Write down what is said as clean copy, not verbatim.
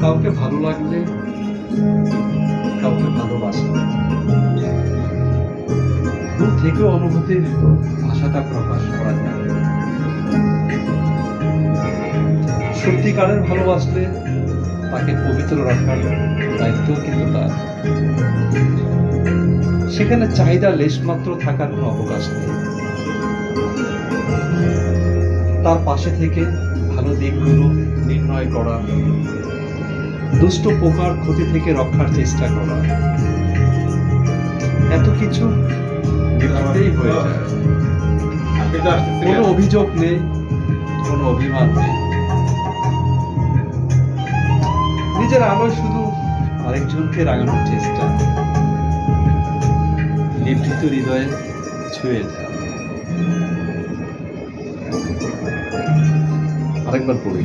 কাউকে ভালো লাগলে কাউকে ভালোবাসে, দূর থেকেও অনুভূতির ভাষাটা প্রকাশ করা যায়। সত্যিকারের ভালোবাসলে তাকে পবিত্র রাখার দায়িত্ব কিন্তু তার। সেখানে চাহিদা লেশমাত্র থাকার কোনো অবকাশ নেই। তার পাশে থেকে ভালো দিকগুলো নির্ণয় করা, দুষ্ট পোকার ক্ষতি থেকে রক্ষার চেষ্টা করা, এত কিছু নির্ভরতেই হয়ে যায়। কোনো অভিযোগ নেই, কোনো অভিমান নেই। নিজের আলোয় শুধু আরেকজনকে রাঙানোর চেষ্টা, নিভৃত হৃদয়ে ছুঁয়ে যায়। আরেকবার পড়ি।